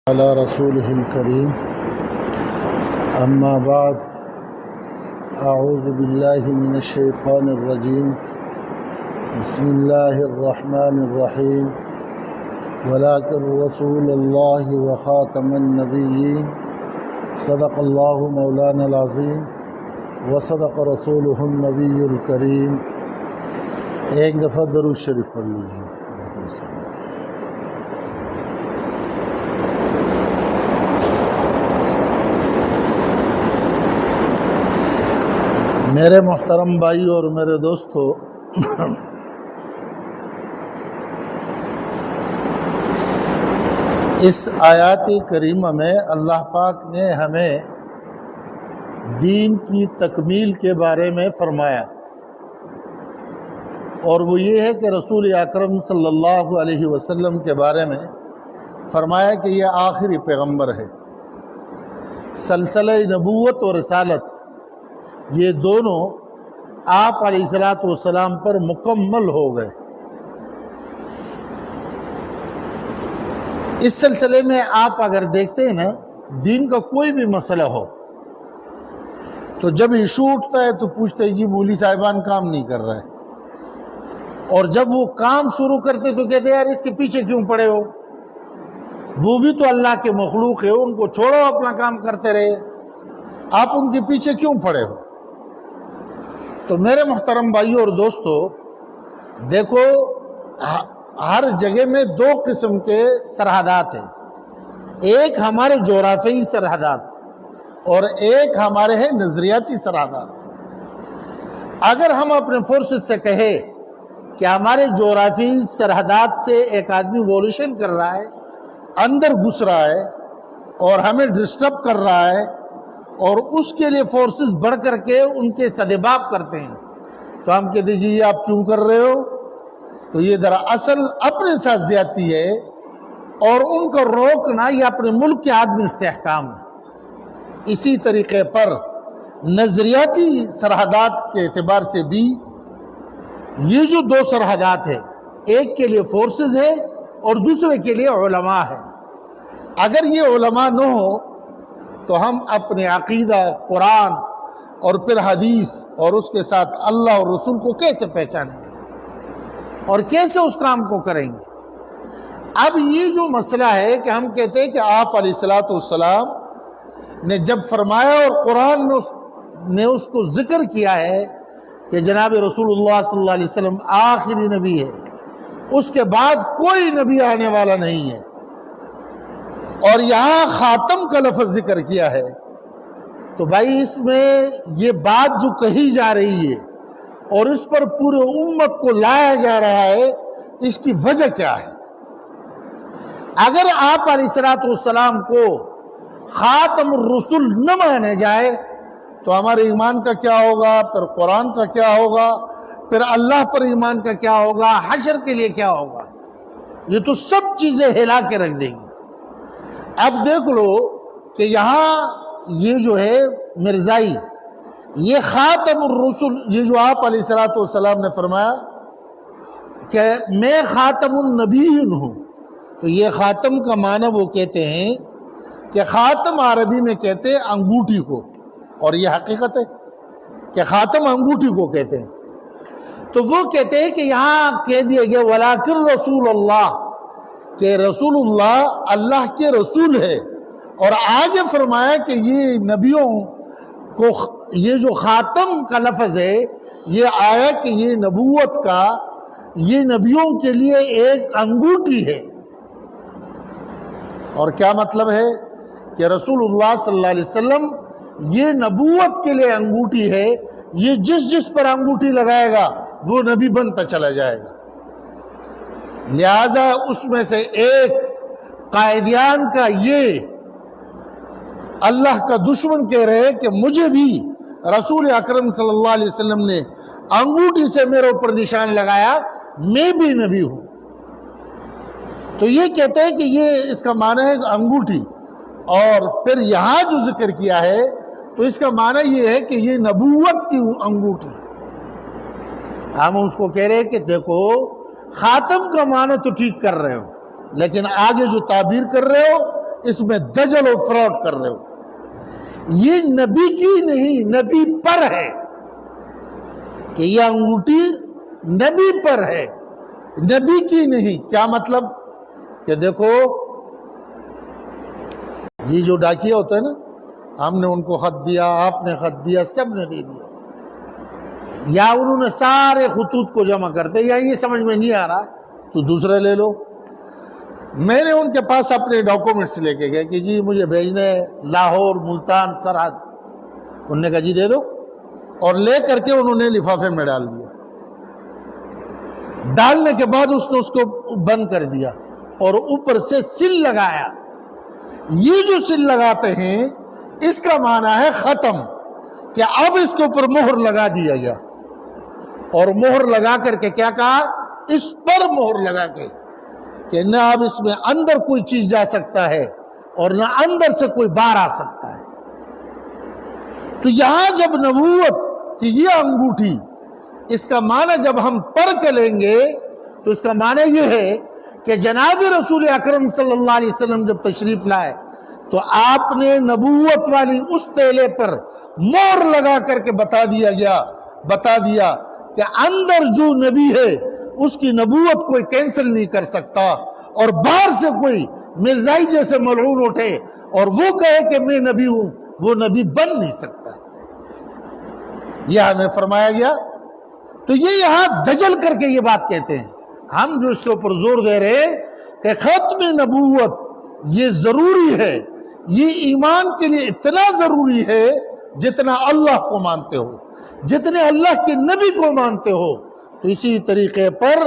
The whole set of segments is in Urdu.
على رسوله الكريم أما بعد أعوذ بالله من الشيطان الرجيم بسم الله الرحمن الرحيم ولكن رسول الله وخاتم النبيين صدق الله مولانا العظيم وصدق رسوله النبي الكريم ایک دفعہ درود شریف پڑھ لیجیے۔ میرے محترم بھائی اور میرے دوستو، اس آیات کریمہ میں اللہ پاک نے ہمیں دین کی تکمیل کے بارے میں فرمایا، اور وہ یہ ہے کہ رسول اکرم صلی اللہ علیہ وسلم کے بارے میں فرمایا کہ یہ آخری پیغمبر ہے۔ سلسلہ نبوت اور رسالت یہ دونوں آپ علیہ السلام پر مکمل ہو گئے۔ اس سلسلے میں آپ اگر دیکھتے ہیں نا، دین کا کوئی بھی مسئلہ ہو تو جب ایشو اٹھتا ہے تو پوچھتے ہیں جی مولوی صاحبان کام نہیں کر رہا ہے، اور جب وہ کام شروع کرتے تو کہتے ہیں یار اس کے پیچھے کیوں پڑے ہو، وہ بھی تو اللہ کے مخلوق ہے، ان کو چھوڑو اپنا کام کرتے رہے، آپ ان کے پیچھے کیوں پڑے ہو۔ تو میرے محترم بھائیوں اور دوستو، دیکھو ہر جگہ میں دو قسم کے سرحدات ہیں، ایک ہمارے جغرافیائی سرحدات اور ایک ہمارے ہیں نظریاتی سرحدات۔ اگر ہم اپنے فورسز سے کہیں کہ ہمارے جغرافیائی سرحدات سے ایک آدمی وولوشن کر رہا ہے، اندر گھس رہا ہے اور ہمیں ڈسٹرب کر رہا ہے، اور اس کے لیے فورسز بڑھ کر کے ان کے سدباب کرتے ہیں، تو ہم کہتے ہیں جی یہ آپ کیوں کر رہے ہو، تو یہ دراصل اپنے ساتھ زیادتی ہے، اور ان کو روکنا یہ اپنے ملک کے عدم استحکام ہے۔ اسی طریقے پر نظریاتی سرحدات کے اعتبار سے بھی یہ جو دو سرحدات ہیں، ایک کے لیے فورسز ہے اور دوسرے کے لیے علماء ہے۔ اگر یہ علماء نہ ہو تو ہم اپنے عقیدہ، قرآن اور پھر حدیث اور اس کے ساتھ اللہ اور رسول کو کیسے پہچانیں گے اور کیسے اس کام کو کریں گے۔ اب یہ جو مسئلہ ہے کہ ہم کہتے ہیں کہ آپ علیہ السلام نے جب فرمایا اور قرآن نے اس کو ذکر کیا ہے کہ جناب رسول اللہ صلی اللہ علیہ وسلم آخری نبی ہے، اس کے بعد کوئی نبی آنے والا نہیں ہے، اور یہاں خاتم کا لفظ ذکر کیا ہے، تو بھائی اس میں یہ بات جو کہی جا رہی ہے اور اس پر پورے امت کو لایا جا رہا ہے، اس کی وجہ کیا ہے؟ اگر آپ علیہ السلام کو خاتم الرسل نہ مانا جائے تو ہمارے ایمان کا کیا ہوگا، پھر قرآن کا کیا ہوگا، پھر اللہ پر ایمان کا کیا ہوگا، حشر کے لیے کیا ہوگا؟ یہ تو سب چیزیں ہلا کے رکھ دیں گی۔ اب دیکھ لو کہ یہاں یہ جو ہے مرزائی، یہ خاتم الرسل، یہ جو آپ علیہ السلام نے فرمایا کہ میں خاتم النبیین ہوں، تو یہ خاتم کا معنی وہ کہتے ہیں کہ خاتم عربی میں کہتے ہیں انگوٹھی کو، اور یہ حقیقت ہے کہ خاتم انگوٹھی کو کہتے ہیں۔ تو وہ کہتے ہیں کہ یہاں کہہ دیا گیا وَلَٰكِن رسول اللہ، کہ رسول اللہ اللہ کے رسول ہے، اور آگے فرمایا کہ یہ نبیوں کو یہ جو خاتم کا لفظ ہے یہ آیا کہ یہ نبوت کا، یہ نبیوں کے لیے ایک انگوٹھی ہے۔ اور کیا مطلب ہے کہ رسول اللہ صلی اللہ علیہ وسلم یہ نبوت کے لیے انگوٹھی ہے، یہ جس پر انگوٹھی لگائے گا وہ نبی بنتا چلا جائے گا۔ لہذا اس میں سے ایک قائدیان کا یہ اللہ کا دشمن کہہ رہے کہ مجھے بھی رسول اکرم صلی اللہ علیہ وسلم نے انگوٹھی سے میرے اوپر نشان لگایا، میں بھی نبی ہوں۔ تو یہ کہتے ہیں کہ یہ اس کا معنی ہے انگوٹھی، اور پھر یہاں جو ذکر کیا ہے تو اس کا معنی یہ ہے کہ یہ نبوت کی انگوٹھی۔ ہم اس کو کہہ رہے کہ دیکھو خاتم کا معنی تو ٹھیک کر رہے ہو، لیکن آگے جو تعبیر کر رہے ہو اس میں دجل و فراڈ کر رہے ہو. یہ نبی کی نہیں، نبی پر ہے کہ یہ انگوٹھی نبی پر ہے، نبی کی نہیں. کیا مطلب؟ کہ دیکھو یہ جو ڈاکیا ہوتا ہے نا، ہم نے ان کو خط دیا، آپ نے خط دیا، سب نے دے دیا، یا انہوں نے سارے خطوط کو جمع کرتے، یا یہ سمجھ میں نہیں آ رہا تو دوسرے لے لو. میں نے ان کے پاس اپنے ڈاکومنٹس لے کے گئے کہ جی مجھے بھیجنے لاہور، ملتان، سرحد. انہوں نے کہا جی دے دو، اور لے کر کے انہوں نے لفافے میں ڈال دیا. ڈالنے کے بعد اس نے اس کو بند کر دیا اور اوپر سے سل لگایا. یہ جو سل لگاتے ہیں اس کا معنی ہے ختم، کہ اب اس کے اوپر مہر لگا دیا گیا. اور مہر لگا کر کے کیا کہا؟ اس پر مہر لگا کے کہ نہ اب اس میں اندر کوئی چیز جا سکتا ہے اور نہ اندر سے کوئی باہر آ سکتا ہے. تو یہاں جب نبوت کی یہ انگوٹھی، اس کا معنی جب ہم پڑھ کے لیں گے تو اس کا معنی یہ ہے کہ جناب رسول اکرم صلی اللہ علیہ وسلم جب تشریف لائے تو آپ نے نبوت والی اس تیلے پر مہر لگا کر کے بتا دیا کہ اندر جو نبی ہے اس کی نبوت کوئی کینسل نہیں کر سکتا، اور باہر سے کوئی مرزائی جیسے ملعون اٹھے اور وہ کہے کہ میں نبی ہوں، وہ نبی بن نہیں سکتا. یہ ہمیں فرمایا گیا. تو یہ یہاں دجل کر کے یہ بات کہتے ہیں. ہم جو اس کے اوپر زور دے رہے ہیں کہ ختم نبوت یہ ضروری ہے، یہ ایمان کے لیے اتنا ضروری ہے جتنا اللہ کو مانتے ہو، جتنے اللہ کے نبی کو مانتے ہو. تو اسی طریقے پر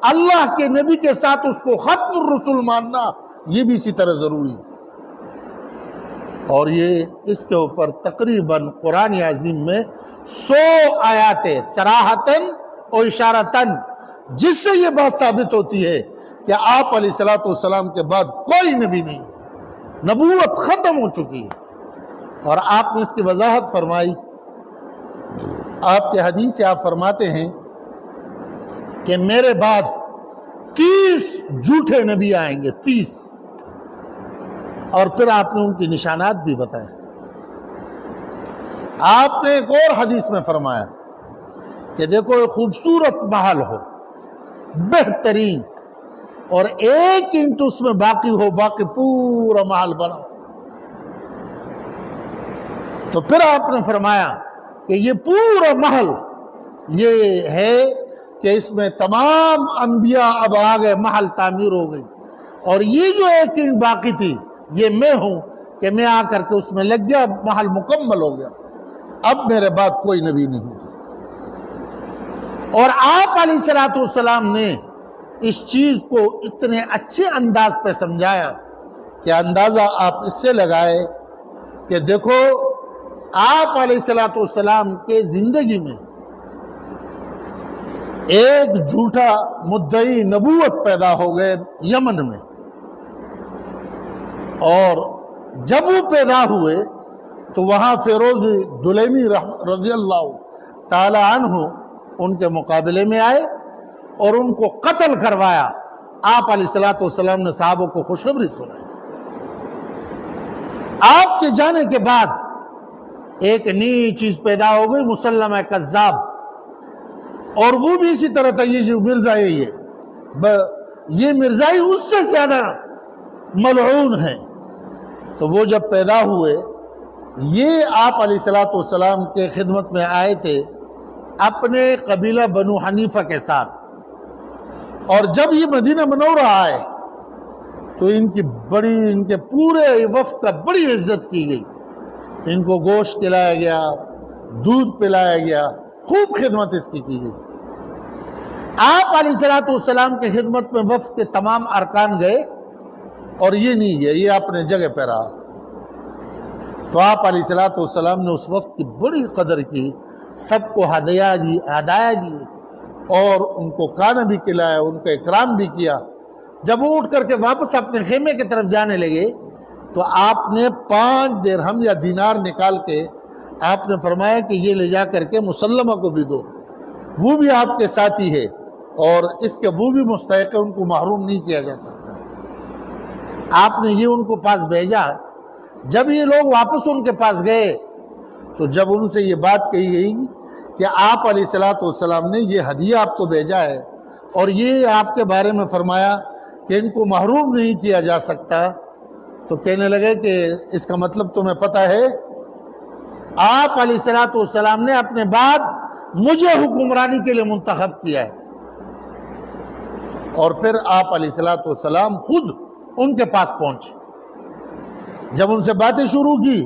اللہ کے نبی کے ساتھ اس کو ختم الرسول ماننا یہ بھی اسی طرح ضروری ہے. اور یہ اس کے اوپر تقریباً قرآن عظیم میں 100 آیاتیں صراحتاً اور اشارتاً، جس سے یہ بات ثابت ہوتی ہے کہ آپ علیہ السلام کے بعد کوئی نبی نہیں ہے، نبوت ختم ہو چکی ہے. اور آپ نے اس کی وضاحت فرمائی. آپ کے حدیث سے آپ فرماتے ہیں کہ میرے بعد 30 جھوٹے نبی آئیں گے، 30. اور پھر آپ نے ان کی نشانات بھی بتائے. آپ نے ایک اور حدیث میں فرمایا کہ دیکھو ایک خوبصورت محل ہو، بہترین، اور 1 اینٹ اس میں باقی ہو، باقی پورا محل بناؤ. تو پھر آپ نے فرمایا کہ یہ پورا محل یہ ہے کہ اس میں تمام انبیاء اب آ گئے، محل تعمیر ہو گئی، اور یہ جو 1 اینٹ باقی تھی یہ میں ہوں کہ میں آ کر کے اس میں لگ گیا، محل مکمل ہو گیا. اب میرے بعد کوئی نبی نہیں ہے. اور آپ علیہ السلام نے اس چیز کو اتنے اچھے انداز پہ سمجھایا کہ اندازہ آپ اس سے لگائے کہ دیکھو آپ علیہ السلام کے زندگی میں ایک جھوٹا مدعی نبوت پیدا ہو گئے یمن میں، اور جب وہ پیدا ہوئے تو وہاں فیروز دلیمی رضی اللہ تعالی عنہ ان کے مقابلے میں آئے اور ان کو قتل کروایا. آپ علیہ السلام نے صحابوں کو خوشخبری سنائی. آپ کے جانے کے بعد ایک نئی چیز پیدا ہو گئی، مسلمہ کذاب، اور وہ بھی اسی طرح تھا. یہ جو مرزائی ہے، یہ مرزائی اس سے زیادہ ملعون ہے. تو وہ جب پیدا ہوئے، یہ آپ علیہ السلام کے خدمت میں آئے تھے اپنے قبیلہ بنو حنیفہ کے ساتھ. اور جب یہ مدینہ منورہ آئے تو ان کے پورے وفد کا بڑی عزت کی گئی. ان کو گوشت کھلایا گیا، دودھ پلایا گیا، خوب خدمت اس کی گئی. آپ علیہ السلام کے خدمت میں وفد کے تمام ارکان گئے اور یہ نہیں گئے، یہ اپنے جگہ پہ رہا. تو آپ علیہ السلام نے اس وفد کی بڑی قدر کی، سب کو ہدایہ دی اور ان کو کھانا بھی کھلایا، ان کا اکرام بھی کیا. جب وہ اٹھ کر کے واپس اپنے خیمے کی طرف جانے لگے تو آپ نے 5 درہم یا دینار نکال کے آپ نے فرمایا کہ یہ لے جا کر کے مسلمہ کو بھی دو، وہ بھی آپ کے ساتھی ہے اور اس کے وہ بھی مستحق ہے، ان کو محروم نہیں کیا جا سکتا. آپ نے یہ ان کو پاس بھیجا. جب یہ لوگ واپس ان کے پاس گئے تو جب ان سے یہ بات کہی گئی کہ آپ علیہ الصلوۃ والسلام نے یہ ہدیہ آپ کو بھیجا ہے اور یہ آپ کے بارے میں فرمایا کہ ان کو محروم نہیں کیا جا سکتا، تو کہنے لگے کہ اس کا مطلب تمہیں پتہ ہے آپ علیہ الصلوۃ والسلام نے اپنے بعد مجھے حکمرانی کے لیے منتخب کیا ہے. اور پھر آپ علیہ الصلوۃ والسلام خود ان کے پاس پہنچے. جب ان سے باتیں شروع کی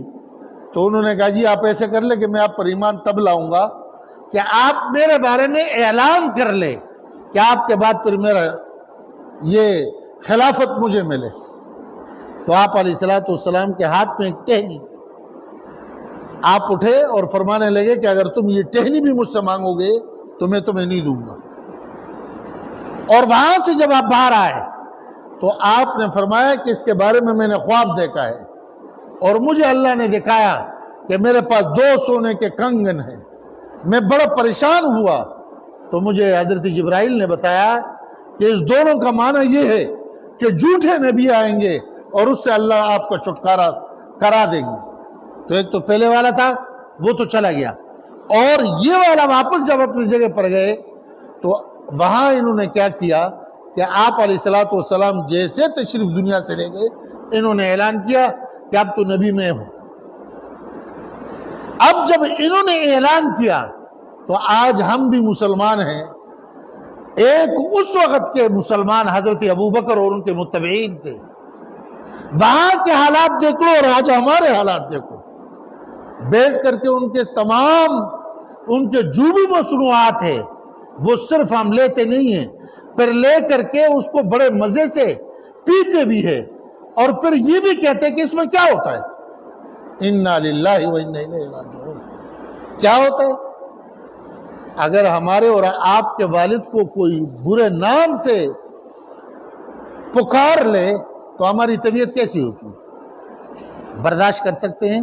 تو انہوں نے کہا جی آپ ایسے کر لیں کہ میں آپ پر ایمان تب لاؤں گا کہ آپ میرے بارے میں اعلان کر لیں کہ آپ کے بعد پھر میرا یہ خلافت مجھے ملے. تو آپ علیہ الصلوۃ والسلام کے ہاتھ میں ایک ٹہنی تھی. آپ اٹھے اور فرمانے لگے کہ اگر تم یہ ٹہنی بھی مجھ سے مانگو گے تو میں تمہیں نہیں دوں گا. اور وہاں سے جب آپ باہر آئے تو آپ نے فرمایا کہ اس کے بارے میں نے خواب دیکھا ہے اور مجھے اللہ نے دکھایا کہ میرے پاس 2 سونے کے کنگن ہیں. میں بڑا پریشان ہوا تو مجھے حضرت جبرائیل نے بتایا کہ اس دونوں کا معنی یہ ہے کہ جھوٹے نبی آئیں گے اور اس سے اللہ آپ کا چھٹکارا کرا دیں گے. تو ایک تو پہلے والا تھا وہ تو چلا گیا، اور یہ والا واپس جب اپنی جگہ پر گئے تو وہاں انہوں نے کیا کیا کہ آپ علیہ الصلوۃ والسلام جیسے تشریف دنیا سے لے گئے انہوں نے اعلان کیا کہ اب تو نبی میں ہوں. اب جب انہوں نے اعلان کیا تو آج ہم بھی مسلمان ہیں. ایک اس وقت کے مسلمان حضرت ابوبکر اور ان کے متبعین تھے. وہاں کے حالات دیکھو اور آج ہمارے حالات دیکھو. بیٹھ کر کے ان کے تمام ان کے جو بھی مصنوعات ہیں وہ صرف ہم لیتے نہیں ہیں، پھر لے کر کے اس کو بڑے مزے سے پیتے بھی ہیں اور پھر یہ بھی کہتے ہیں کہ اس میں کیا ہوتا ہے. انا للہ و انا الیہ راجعون. کیا ہوتا ہے؟ اگر ہمارے اور آپ کے والد کو کوئی برے نام سے پکار لے تو ہماری طبیعت کیسی ہوتی ہے؟ برداشت کر سکتے ہیں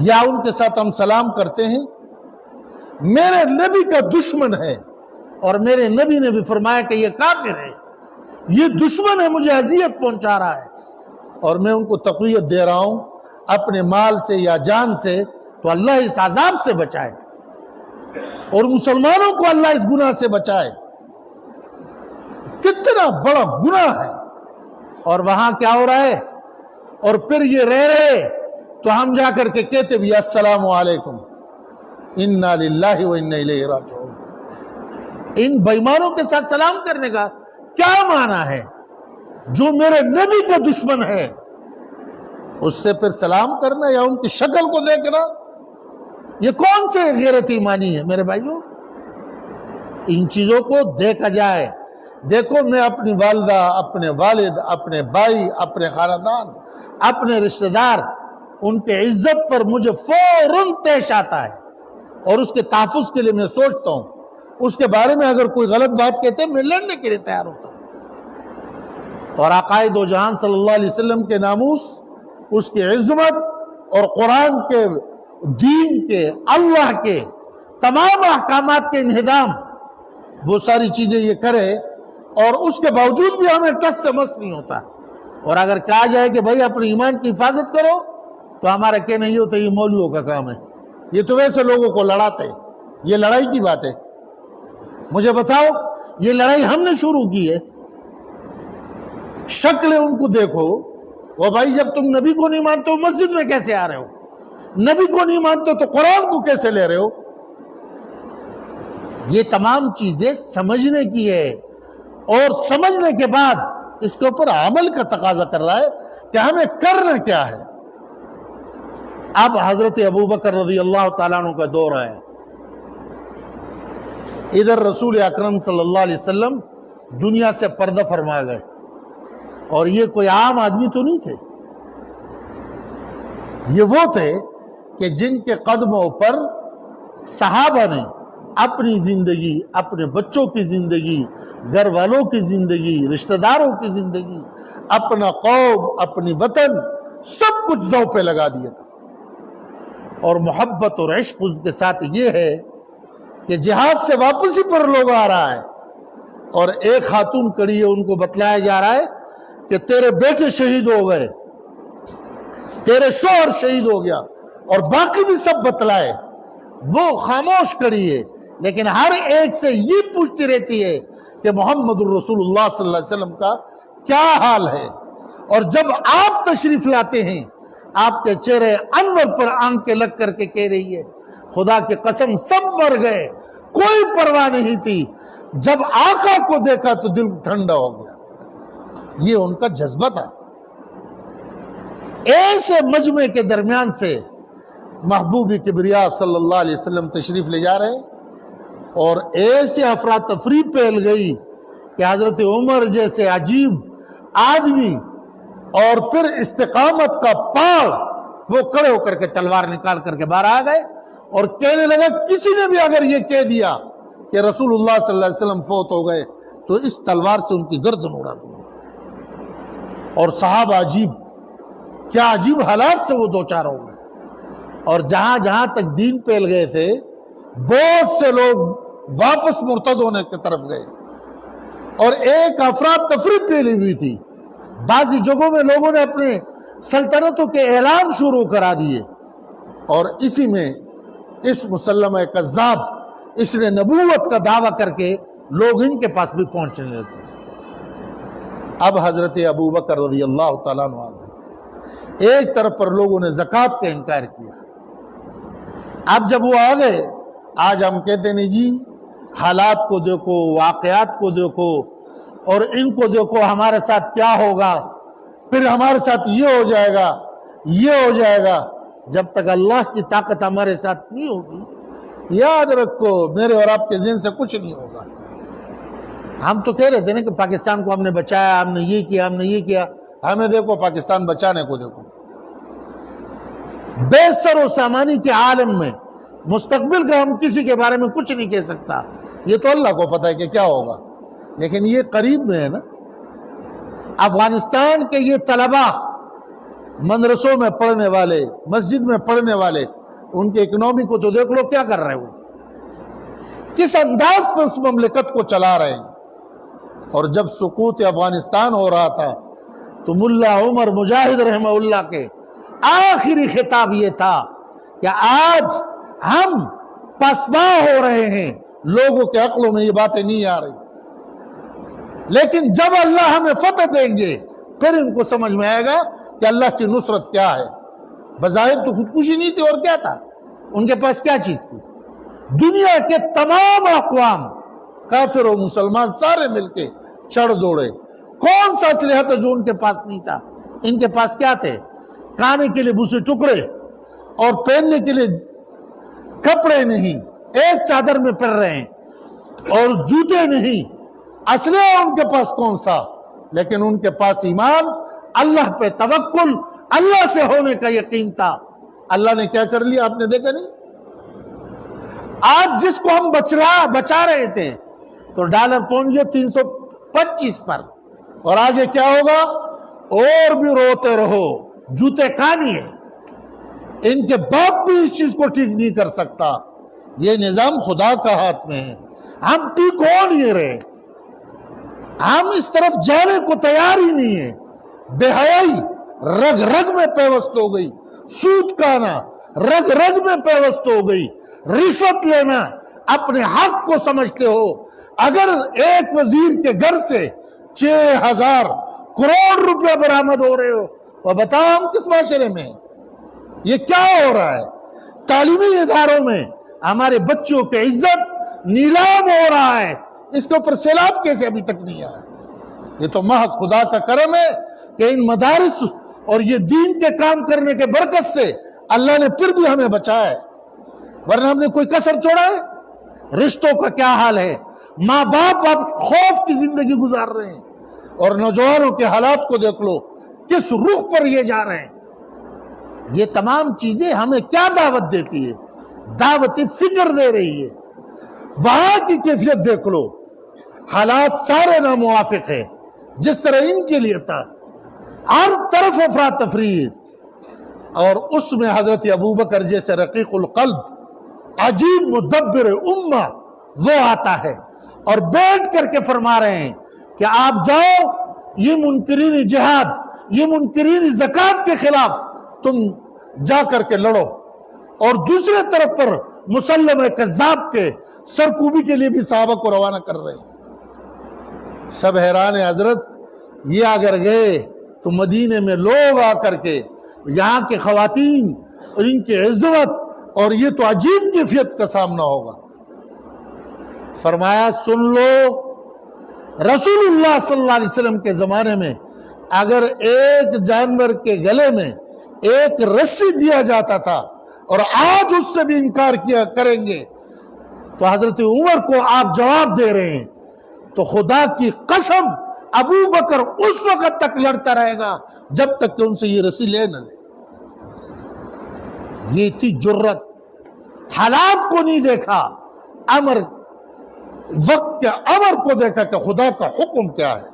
یا ان کے ساتھ ہم سلام کرتے ہیں؟ میرے نبی کا دشمن ہے اور میرے نبی نے بھی فرمایا کہ یہ کافر ہے، یہ دشمن ہے، مجھے اذیت پہنچا رہا ہے اور میں ان کو تقویت دے رہا ہوں اپنے مال سے یا جان سے، تو اللہ اس عذاب سے بچائے اور مسلمانوں کو اللہ اس گناہ سے بچائے. کتنا بڑا گناہ ہے. اور وہاں کیا ہو رہا ہے؟ اور پھر یہ رہ رہے تو ہم جا کر کے کہتے بھی السلام علیکم انا للہ و انا الیہ راجعون. ان بےمانوں کے ساتھ سلام کرنے کا کیا معنی ہے؟ جو میرے نبی کا دشمن ہے اس سے پھر سلام کرنا یا ان کی شکل کو دیکھنا، یہ کون سے غیرت ایمانی ہے میرے بھائیوں؟ ان چیزوں کو دیکھا جائے. دیکھو میں اپنی والدہ، اپنے والد، اپنے بھائی، اپنے خاندان، اپنے رشتہ دار، ان کے عزت پر مجھے فوراً پیش آتا ہے اور اس کے تحفظ کے لیے میں سوچتا ہوں. اس کے بارے میں اگر کوئی غلط بات کہتے ہیں میں لڑنے کے لیے تیار ہوتا ہوں. اور آقا دو جہان صلی اللہ علیہ وسلم کے ناموس، اس کی عظمت اور قرآن کے، دین کے، اللہ کے تمام احکامات کے انہدام، وہ ساری چیزیں یہ کرے اور اس کے باوجود بھی ہمیں ٹس سے مس نہیں ہوتا. اور اگر کہا جائے کہ بھائی اپنے ایمان کی حفاظت کرو تو ہمارا کہنا یہ ہوتا ہے یہ مولویوں کا کام ہے، یہ تو ویسے لوگوں کو لڑاتے ہیں، یہ لڑائی کی بات ہے. مجھے بتاؤ یہ لڑائی ہم نے شروع کی ہے؟ شکلیں ان کو دیکھو. وہ بھائی جب تم نبی کو نہیں مانتے ہو مسجد میں کیسے آ رہے ہو؟ نبی کو نہیں مانتے تو قرآن کو کیسے لے رہے ہو؟ یہ تمام چیزیں سمجھنے کی ہے اور سمجھنے کے بعد اس کے اوپر عمل کا تقاضا کر رہا ہے کہ ہمیں کرنا کیا ہے. اب حضرت ابوبکر رضی اللہ تعالیٰ عنہ کا دور ہے. ادھر رسول اکرم صلی اللہ علیہ وسلم دنیا سے پردہ فرما گئے اور یہ کوئی عام آدمی تو نہیں تھے، یہ وہ تھے کہ جن کے قدموں پر صحابہ نے اپنی زندگی، اپنے بچوں کی زندگی، گھر والوں کی زندگی، رشتہ داروں کی زندگی، اپنا قوم، اپنی وطن، سب کچھ دو پہ لگا دیا تھا. اور محبت اور عشق اس کے ساتھ یہ ہے کہ جہاد سے واپسی پر لوگ آ رہا ہے اور ایک خاتون کڑی ہے، ان کو بتلایا جا رہا ہے کہ تیرے بیٹے شہید ہو گئے، تیرے شوہر شہید ہو گیا، اور باقی بھی سب بتلائے، وہ خاموش کڑی ہے، لیکن ہر ایک سے یہ پوچھتی رہتی ہے کہ محمد الرسول اللہ صلی اللہ علیہ وسلم کا کیا حال ہے۔ اور جب آپ تشریف لاتے ہیں، آپ کے چہرے انور پر آنکھیں لگ کر کے کہہ رہی ہے خدا کی قسم سب مر گئے، کوئی پرواہ نہیں تھی، جب آقا کو دیکھا تو دل ٹھنڈا ہو گیا۔ یہ ان کا جذبہ تھا۔ ایسے مجمع کے درمیان سے محبوب کبریا صلی اللہ علیہ وسلم تشریف لے جا رہے ہیں، اور ایسے افراتفری پھیل گئی کہ حضرت عمر جیسے عجیب آدمی اور پھر استقامت کا پہاڑ، وہ کھڑے ہو کر کے تلوار نکال کر کے باہر آ گئے اور کہنے لگا کسی نے بھی اگر یہ کہہ دیا کہ رسول اللہ صلی اللہ علیہ وسلم فوت ہو گئے تو اس تلوار سے ان کی گردن اڑا دوں گا۔ اور صحابہ عجیب، کیا عجیب حالات سے وہ دوچار ہو گئے، اور جہاں جہاں تک دین پھیل گئے تھے بہت سے لوگ واپس مرتد ہونے کی طرف گئے، اور ایک افراتفری پھیلی ہوئی تھی۔ بعضی جگہوں میں لوگوں نے اپنے سلطنتوں کے اعلان شروع کرا دیے، اور اسی میں اس مسلمہ کذاب، اس نے نبوت کا دعویٰ کر کے لوگ ان کے پاس بھی پہنچنے لگے۔ اب حضرت ابو بکر رضی اللہ تعالیٰ عنہ آ گئے۔ ایک طرف پر لوگوں نے زکوٰۃ کا انکار کیا، اب جب وہ آ گئے، آج ہم کہتے نہیں جی حالات کو دیکھو، واقعات کو دیکھو، اور ان کو دیکھو ہمارے ساتھ کیا ہوگا، پھر ہمارے ساتھ یہ ہو جائے گا، یہ ہو جائے گا۔ جب تک اللہ کی طاقت ہمارے ساتھ نہیں ہوگی، یاد رکھو میرے اور آپ کے ذہن سے کچھ نہیں ہوگا۔ ہم تو کہہ رہے تھے نا کہ پاکستان کو ہم نے بچایا، ہم نے یہ کیا، ہم نے یہ کیا، ہمیں دیکھو پاکستان بچانے کو دیکھو۔ بے سر و سامانی کے عالم میں مستقبل کا ہم کسی کے بارے میں کچھ نہیں کہہ سکتا، یہ تو اللہ کو پتہ ہے کہ کیا ہوگا، لیکن یہ قریب میں ہے نا۔ افغانستان کے یہ طلباء، مدرسوں میں پڑھنے والے، مسجد میں پڑھنے والے، ان کے اکنومی کو تو دیکھ لو کیا کر رہے ہو، کس انداز پر اس مملکت کو چلا رہے ہیں۔ اور جب سقوط افغانستان ہو رہا تھا تو ملا عمر مجاہد رحمہ اللہ کے آخری خطاب یہ تھا کہ آج ہم پسپا ہو رہے ہیں، لوگوں کے عقلوں میں یہ باتیں نہیں آ رہی، لیکن جب اللہ ہمیں فتح دیں گے پھر ان کو سمجھ میں آئے گا کہ اللہ کی نصرت کیا ہے۔ بظاہر تو خودکشی نہیں تھی، اور کیا تھا ان کے پاس، کیا چیز تھی؟ دنیا کے تمام اقوام، کافر و مسلمان سارے مل کے چڑھ دوڑے، کون سا اسلحہ تھا جو ان کے پاس نہیں تھا؟ ان کے پاس کیا تھے؟ کھانے کے لیے بھوسے ٹکڑے اور پہننے کے لیے کپڑے نہیں، ایک چادر میں پھر رہے ہیں، اور جوتے نہیں، اسلحہ ان کے پاس کون سا؟ لیکن ان کے پاس ایمان، اللہ پہ توکل، اللہ سے ہونے کا یقین تھا۔ اللہ نے کیا کر لیا آپ نے دیکھا نہیں؟ آج جس کو ہم بچا رہے تھے تو ڈالر پہنچ گیا 325 پر، اور آگے کیا ہوگا؟ اور بھی روتے رہو، جوتے کھانی ہے۔ ان کے باپ بھی اس چیز کو ٹھیک نہیں کر سکتا، یہ نظام خدا کا ہاتھ میں ہے، ہم ٹھیک ہو نہیں رہے، ہم اس طرف جانے کو تیار ہی نہیں ہے۔ بے حیائی رگ رگ میں پیوست ہو گئی، سود کھانا رگ رگ میں پیوست ہو گئی، رشوت لینا اپنے حق کو سمجھتے ہو۔ اگر ایک وزیر کے گھر سے 6,000 کروڑ روپے برآمد ہو رہے ہو، وہ بتاؤ ہم کس معاشرے میں ہیں؟ یہ کیا ہو رہا ہے؟ تعلیمی اداروں میں ہمارے بچوں کی عزت نیلام ہو رہا ہے، اس کے اوپر سیلاب کیسے ابھی تک نہیں آیا؟ یہ تو محض خدا کا کرم ہے کہ ان مدارس اور یہ دین کے کام کرنے کے برکت سے اللہ نے پھر بھی ہمیں بچایا ہے، ورنہ ہم نے کوئی کسر چھوڑا ہے؟ رشتوں کا کیا حال ہے؟ ماں باپ اب خوف کی زندگی گزار رہے ہیں، اور نوجوانوں کے حالات کو دیکھ لو کس رخ پر یہ جا رہے ہیں۔ یہ تمام چیزیں ہمیں کیا دعوت دیتی ہے؟ دعوت فکر دے رہی ہے۔ وہاں کی کیفیت دیکھ لو، حالات سارے ناموافق ہیں، جس طرح ان کے لیے تھا، ہر طرف افراتفری، اور اس میں حضرت ابوبکر جیسے رقیق القلب عجیب مدبر امہ وہ آتا ہے اور بیٹھ کر کے فرما رہے ہیں کہ آپ جاؤ یہ منکرین جہاد، یہ منکرین زکوٰۃ کے خلاف تم جا کر کے لڑو، اور دوسرے طرف پر مسلمہ کذاب کے سرکوبی کے لیے بھی صحابہ کو روانہ کر رہے ہیں۔ سب حیران ہیں، حضرت یہ اگر گئے تو مدینے میں لوگ آ کر کے یہاں کے خواتین اور ان کی عظمت اور یہ تو عجیب کیفیت کا سامنا ہوگا۔ فرمایا سن لو، رسول اللہ صلی اللہ علیہ وسلم کے زمانے میں اگر ایک جانور کے گلے میں ایک رسی دیا جاتا تھا اور آج اس سے بھی انکار کیا کریں گے تو حضرت عمر کو آپ جواب دے رہے ہیں، تو خدا کی قسم ابو بکر اس وقت تک لڑتا رہے گا جب تک کہ ان سے یہ رسی لے نہ لے۔ یہ تھی جرت، حالات کو نہیں دیکھا، امر وقت کے امر کو دیکھا کہ خدا کا حکم کیا ہے،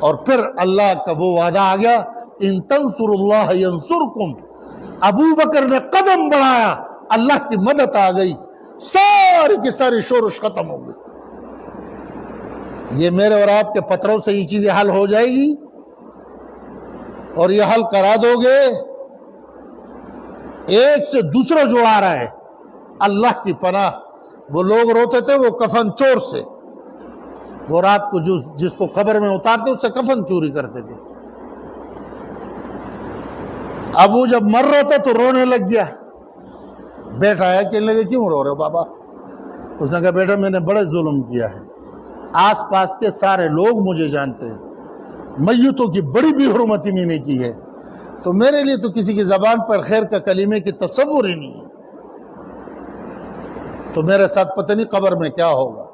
اور پھر اللہ کا وہ وعدہ آ گیا ان تنصر اللہ ینصرکم۔ ابو بکر نے قدم بڑھایا، اللہ کی مدد آ گئی، ساری کی ساری شورش ختم ہو گئی۔ یہ میرے اور آپ کے پتھروں سے یہ چیزیں حل ہو جائے گی، اور یہ حل کرا دو گے۔ ایک سے دوسرا جو آ رہا ہے، اللہ کی پناہ، وہ لوگ روتے تھے وہ کفن چور سے، وہ رات کو جس کو قبر میں اتارتے اس سے کفن چوری کرتے تھے۔ ابو جب مر رہا تھا تو رونے لگ گیا، بیٹا آیا کہنے لگے کیوں رو رہے ہو بابا؟ اس نے کہا بیٹا میں نے بڑے ظلم کیا ہے، آس پاس کے سارے لوگ مجھے جانتے ہیں، میتوں کی بڑی بے حرمتی میں نے کی ہے، تو میرے لیے تو کسی کی زبان پر خیر کا کلمے کی تصور ہی نہیں ہے، تو میرے ساتھ پتہ نہیں قبر میں کیا ہوگا۔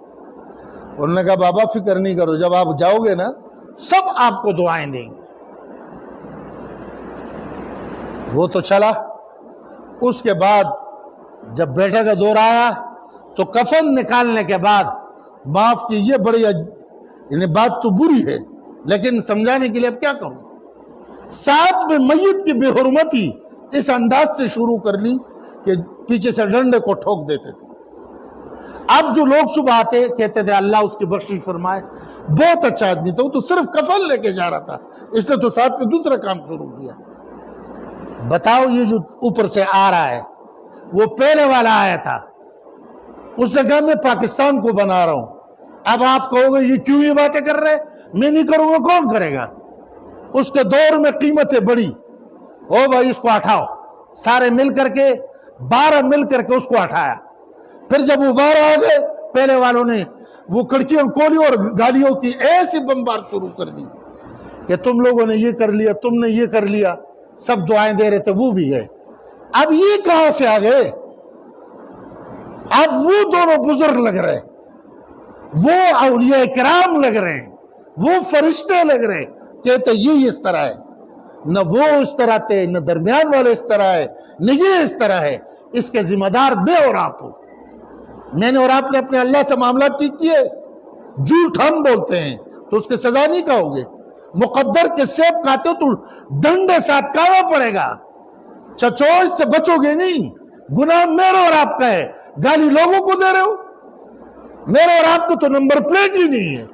انہوں نے کہا بابا فکر نہیں کرو، جب آپ جاؤ گے نا سب آپ کو دعائیں دیں گے۔ وہ تو چلا، اس کے بعد جب بیٹے کا دور آیا تو کفن نکالنے کے بعد، معاف کیجئے بڑی یعنی بات تو بری ہے لیکن سمجھانے کے لیے اب کیا کروں، ساتھ میں میت کی بے حرمتی اس انداز سے شروع کر لی کہ پیچھے سے ڈنڈے کو ٹھوک دیتے تھے۔ اب جو لوگ صبح آتے کہتے تھے اللہ اس کی بخشش فرمائے، بہت اچھا آدمی تھا، وہ تو صرف کفن لے کے جا رہا تھا، اس نے تو ساتھ میں دوسرا کام شروع کیا۔ بتاؤ یہ جو اوپر سے آ رہا ہے وہ پہلے والا آیا تھا، اس نے کہا میں پاکستان کو بنا رہا ہوں، اب آپ کہو گے یہ کیوں یہ باتیں کر رہے، میں نہیں کروں گا کون کرے گا؟ اس کے دور میں قیمتیں بڑی، او بھائی اس کو ہٹاؤ، سارے مل کر کے 12 مل کر کے اس کو ہٹایا۔ پھر جب وہ 12 آ گئے پہلے والوں نے وہ کڑکیاں کھولی اور گالیوں کی ایسی بمبار شروع کر دی کہ تم لوگوں نے یہ کر لیا، تم نے یہ کر لیا، سب دعائیں دے رہے تھے وہ بھی گئے۔ اب یہ کہاں سے آ گئے؟ اب وہ دونوں بزرگ لگ رہے، وہ اولیاء کرام لگ رہے ہیں، وہ فرشتے لگ رہے، کہتے یہ اس طرح ہے، نہ وہ اس طرح تھے، نہ درمیان والے اس طرح ہے، نہ یہ اس طرح ہے، اس کے ذمہ دار میں اور آپ ہو۔ میں نے اور آپ نے اپنے اللہ سے معاملات ٹھیک کیے، جھوٹ ہم بولتے ہیں تو اس کے سزا نہیں کہو گے، مقدر کے سیب کھاتے ہو تو ڈنڈے ساتھ کھانا پڑے گا، چچوڑ سے بچو گے نہیں، گناہ میرے اور آپ کا ہے، گالی لوگوں کو دے رہے ہو، میرے اور آپ کو تو نمبر پلیٹ ہی نہیں ہے،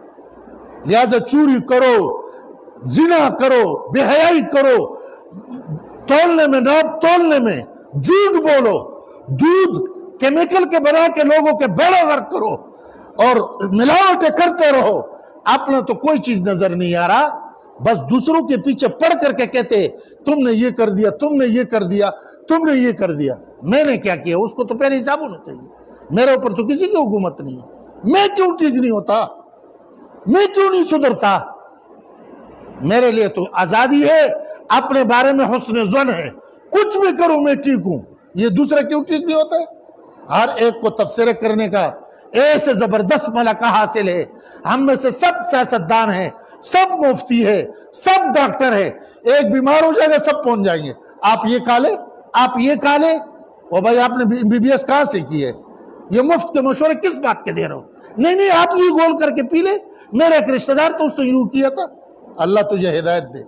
لہذا چوری کرو، زنا کرو، بے حیائی کرو، تولنے میں ناپ تولنے میں جھوٹ بولو، دودھ کیمیکل کے بنا کے لوگوں کے بیڑا غرق کرو اور ملاوٹیں کرتے رہو، اپنا تو کوئی چیز نظر نہیں آ رہا، بس دوسروں کے پیچھے پڑھ کر کے کہتے تم نے یہ کر دیا، تم نے یہ کر دیا، تم نے یہ کر دیا۔ میں نے کیا کیا؟ اس کو تو پہلے حساب ہونا چاہیے، میرے اوپر تو کسی کی حکومت نہیں ہے، میں کیوں ٹھیک نہیں ہوتا، میں کیوں نہیں سدھرتا؟ میرے لیے تو آزادی ہے، اپنے بارے میں حسن ظن ہے، کچھ بھی کروں میں ٹھیک ہوں، یہ دوسرا کیوں ٹھیک نہیں ہوتا ہے؟ ہر ایک کو تبصرے کرنے کا ایسے زبردست ملکہ حاصل ہے، ہم میں سے سب سیاستدان ہیں، سب مفتی ہے، سب ڈاکٹر ہے، ایک بیمار ہو جائے گا سب پہنچ جائیں گے، آپ یہ کھا لیں، آپ یہ کھا لیں، وہ بھائی آپ نے BBS کہاں سے کی ہے، یہ مفت کے مشورے کس بات کے دے رہے ہو؟ نہیں آپ یہ گول کر کے پی لے، میرا ایک رشتہ دار تو اس نے یوں کیا تھا، اللہ تجھے ہدایت دے۔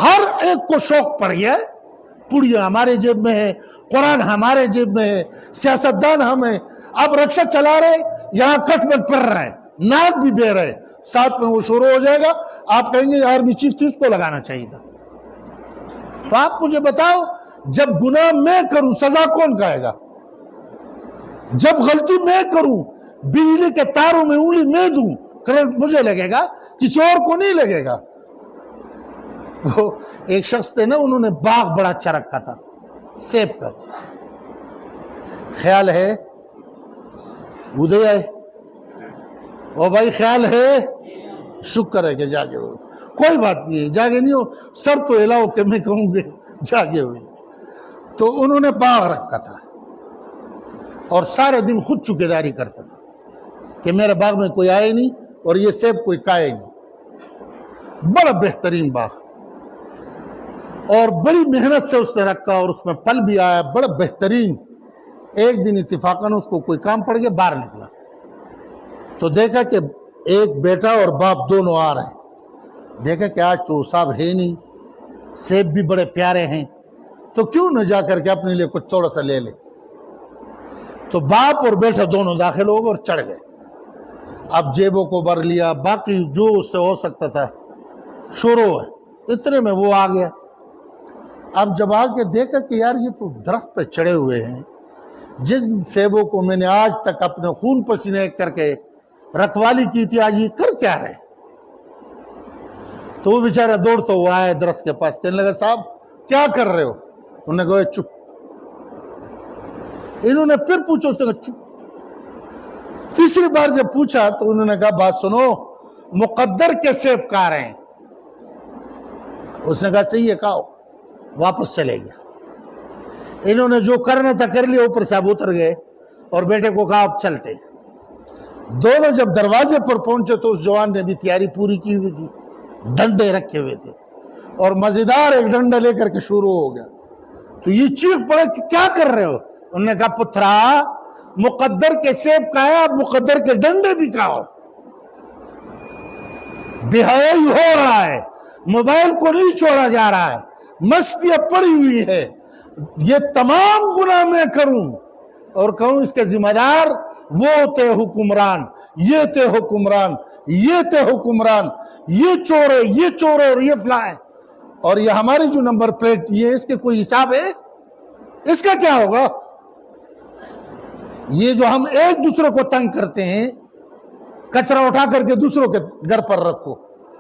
ہر ایک کو شوق پڑ گیا ہے، پڑیاں ہمارے جیب میں ہے، قرآن ہمارے جیب میں ہے، سیاستدان ہم ہیں، اب رکشہ چلا رہے یہاں کٹ میں پڑ رہا ہے، ناک بھی بے رہے، ساتھ میں وہ شروع ہو جائے گا، آپ کہیں گے آرمی چیف تھی، اس کو لگانا چاہیے تھا۔ تو آپ مجھے بتاؤ، جب گناہ میں کروں سزا کون کہے گا؟ جب غلطی میں کروں، بجلی کے تاروں میں انگلی میں دوں، کرنٹ مجھے لگے گا، کسی اور کو نہیں لگے گا۔ وہ ایک شخص تھے نا، انہوں نے باغ بڑا اچھا رکھا تھا سیب کا، خیال ہے ادھے آئے، او بھائی خیال ہے، شکر ہے کہ جاگے ہوئے، کوئی بات نہیں ہے، جاگے نہیں ہو، سر تو ہلاؤ کہ میں کہوں گے جاگے ہوئے۔ تو انہوں نے باغ رکھا تھا اور سارے دن خود چوکیداری کرتا تھا کہ میرے باغ میں کوئی آئے نہیں اور یہ سیب کوئی کھائے نہیں۔ بڑا بہترین باغ، اور بڑی محنت سے اس نے رکھا اور اس میں پھل بھی آیا بڑا بہترین۔ ایک دن اتفاقاً اس کو کوئی کام پڑ گیا، باہر نکلا تو دیکھا کہ ایک بیٹا اور باپ دونوں آ رہے ہیں۔ دیکھا کہ آج تو صاحب ہے نہیں، سیب بھی بڑے پیارے ہیں، تو کیوں نہ جا کر کے اپنے لیے کچھ تھوڑا سا لے لے۔ تو باپ اور بیٹا دونوں داخل ہو گئے اور چڑھ گئے۔ اب جیبوں کو بھر لیا، باقی جو اس سے ہو سکتا تھا شروع ہے، اتنے میں وہ آ گیا۔ اب جب آ کے دیکھا کہ یار یہ تو درخت پہ چڑھے ہوئے ہیں، جن سیبوں کو میں نے آج تک اپنے خون پسینے کر کے رکھوالی کی تھی، آج یہ کر کیا رہے؟ تو وہ بیچارہ دوڑتا ہوا آیا درخت کے پاس، کہنے لگا صاحب کیا کر رہے ہو؟ انہوں نے کہا چپ۔ انہوں نے پھر پوچھا، اس نے کہا چپ۔ تیسری بار جب پوچھا تو انہوں نے کہا بات سنو، مقدر کے سیب کھا رہے ہیں۔ اس نے کہا صحیح ہے، کھاؤ۔ واپس چلے گیا۔ انہوں نے جو کرنا تھا کر لیا، اوپر سے اب اتر گئے اور بیٹے کو کہا اب چلتے۔ دونوں جب دروازے پر پہنچے تو اس جوان نے بھی تیاری پوری کی ہوئی تھی، ڈنڈے رکھے ہوئے تھے اور مزیدار ایک ڈنڈا لے کر کے شروع ہو گیا۔ تو یہ چیخ پڑے کہ کیا کر رہے ہو؟ انہوں نے کہا پترا، مقدر کے سیب کھایا، اب مقدر کے ڈنڈے بھی کھاؤ۔ بے حیائی ہو رہا ہے، موبائل کو نہیں چھوڑا جا رہا ہے، مستیاں پڑی ہوئی ہے، یہ تمام گناہ میں کروں اور کہوں اس کے ذمہ دار وہ تھے حکمران، یہ تھے حکمران، یہ تھے حکمران، یہ چور ہے، یہ چور ہے اور یہ فلاں ہے، اور یہ ہماری جو نمبر پلیٹ یہ اس کے کوئی حساب ہے؟ اس کا کیا ہوگا؟ یہ جو ہم ایک دوسرے کو تنگ کرتے ہیں، کچرا اٹھا کر کے دوسروں کے گھر پر رکھو،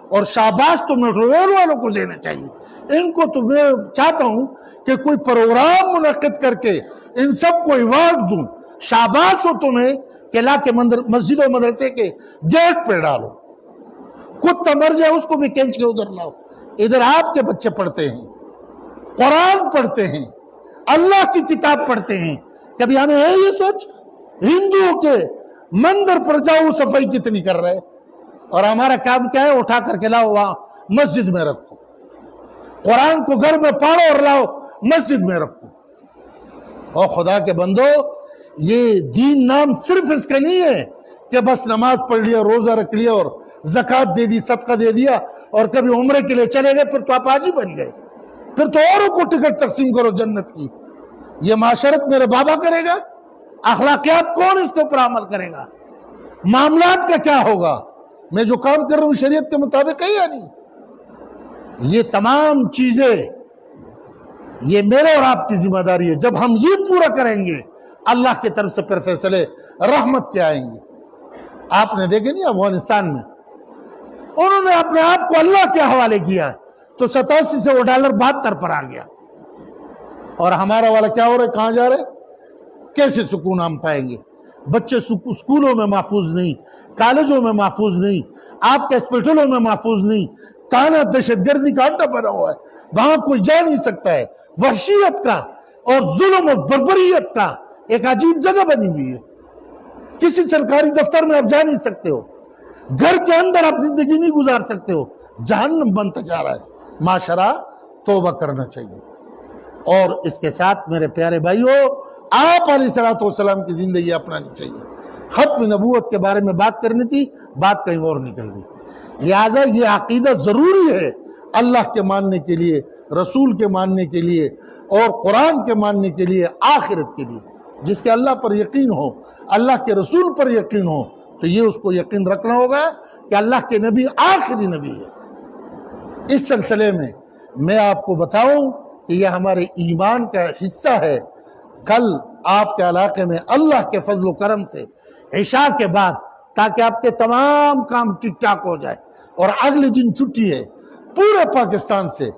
اور شاباش تو میٹرو ریل والوں کو دینا چاہیے۔ ان کو تو میں چاہتا ہوں کہ کوئی پروگرام منعقد کر کے ان سب کو ایوارڈ دوں، شاباش ہو تمہیں کہ لا کے مسجد و مدرسے کے گیٹ پہ ڈالو، کتا مر جائے اس کو بھی کھینچ کے ادھر لاؤ۔ ادھر آپ کے بچے پڑھتے ہیں، قرآن پڑھتے ہیں، اللہ کی کتاب پڑھتے ہیں، کبھی ہمیں ہے یہ سوچ؟ ہندوؤں کے مندر پر جاؤ صفائی کتنی کر رہے، اور ہمارا کام کیا ہے؟ اٹھا کر کے لاؤ وہاں مسجد میں رکھو، قرآن کو گھر میں پڑھو اور لاؤ مسجد میں رکھو۔ اور خدا کے بندو، یہ دین نام صرف اس کا نہیں ہے کہ بس نماز پڑھ لیا، روزہ رکھ لیا اور زکوٰۃ دے دی، صدقہ دے دیا اور کبھی عمرے کے لیے چلے گئے، پھر تو آپ حاجی بن گئے، پھر تو اوروں کو ٹکٹ تقسیم کرو جنت کی۔ یہ معاشرت میرے بابا کرے گا؟ اخلاقیات کون اس کے اوپر عمل کرے گا؟ معاملات کا کیا ہوگا؟ میں جو کام کر رہا ہوں شریعت کے مطابق ہے یا نہیں؟ یہ تمام چیزیں یہ میرے اور آپ کی ذمہ داری ہے۔ جب ہم یہ پورا کریں گے، اللہ کی طرف سے پھر فیصلے رحمت کے آئیں گے۔ آپ نے دیکھے نہیں افغانستان میں انہوں نے اپنے آپ کو اللہ کے حوالے کیا تو 87 سے وہ ڈالر 72 پر آ گیا، اور ہمارا والا کیا ہو رہا ہے؟ کہاں جا رہے؟ کیسے سکون ہم پائیں گے؟ بچے اسکولوں میں محفوظ نہیں، کالجوں میں محفوظ نہیں، آپ کے اسپیٹلوں میں محفوظ نہیں، تانا دہشت گردی کا اڈا بنا ہوا ہے، وہاں کوئی جا نہیں سکتا ہے، وحشیت کا اور ظلم اور بربریت کا ایک عجیب جگہ بنی ہوئی ہے۔ کسی سرکاری دفتر میں آپ جا نہیں سکتے ہو، گھر کے اندر آپ زندگی نہیں گزار سکتے ہو، جہنم بنتا جا رہا ہے۔ معاشرہ توبہ کرنا چاہیے۔ اور اس کے ساتھ میرے پیارے بھائیوں، آپ علیہ الصلوۃ والسلام کی زندگی اپنانی چاہیے۔ ختم نبوت کے بارے میں بات کرنی تھی، بات کہیں اور نکل گئی۔ لہٰذا یہ عقیدہ ضروری ہے اللہ کے ماننے کے لیے، رسول کے ماننے کے لیے اور قرآن کے ماننے کے لیے، آخرت کے لیے۔ جس کے اللہ پر یقین ہو، اللہ کے رسول پر یقین ہو، تو یہ اس کو یقین رکھنا ہوگا کہ اللہ کے نبی آخری نبی ہے۔ اس سلسلے میں میں آپ کو بتاؤں کہ یہ ہمارے ایمان کا حصہ ہے۔ کل آپ کے علاقے میں اللہ کے فضل و کرم سے عشاء کے بعد، تاکہ آپ کے تمام کام ٹک ٹاک ہو جائے، اور اگلے دن چھٹی ہے پورے پاکستان سے،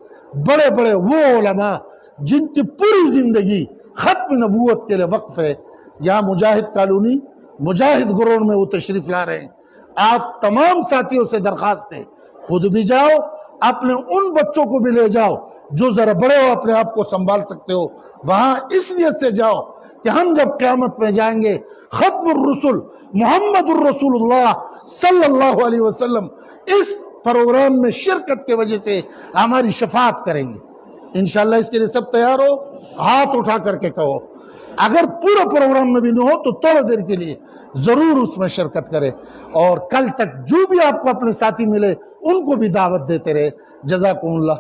بڑے بڑے وہ علماء جن کی پوری زندگی ختم نبوت کے لیے وقف ہے، یہاں مجاہد کالونی مجاہد گراؤنڈ میں وہ تشریف لا رہے ہیں۔ آپ تمام ساتھیوں سے درخواست ہے، خود بھی جاؤ، اپنے ان بچوں کو بھی لے جاؤ جو ذرا بڑے ہو، اپنے آپ کو سنبھال سکتے ہو، وہاں اس نیت سے جاؤ کہ ہم جب قیامت میں جائیں گے ختم الرسل محمد الرسول اللہ صلی اللہ علیہ وسلم اس پروگرام میں شرکت کے وجہ سے ہماری شفاعت کریں گے۔ انشاءاللہ اس کے لیے سب تیار ہو؟ ہاتھ اٹھا کر کے کہو۔ اگر پورا پروگرام میں بھی نہ ہو تو تھوڑا دیر کے لیے ضرور اس میں شرکت کرے، اور کل تک جو بھی آپ کو اپنے ساتھی ملے ان کو بھی دعوت دیتے رہے۔ جزاکم اللہ۔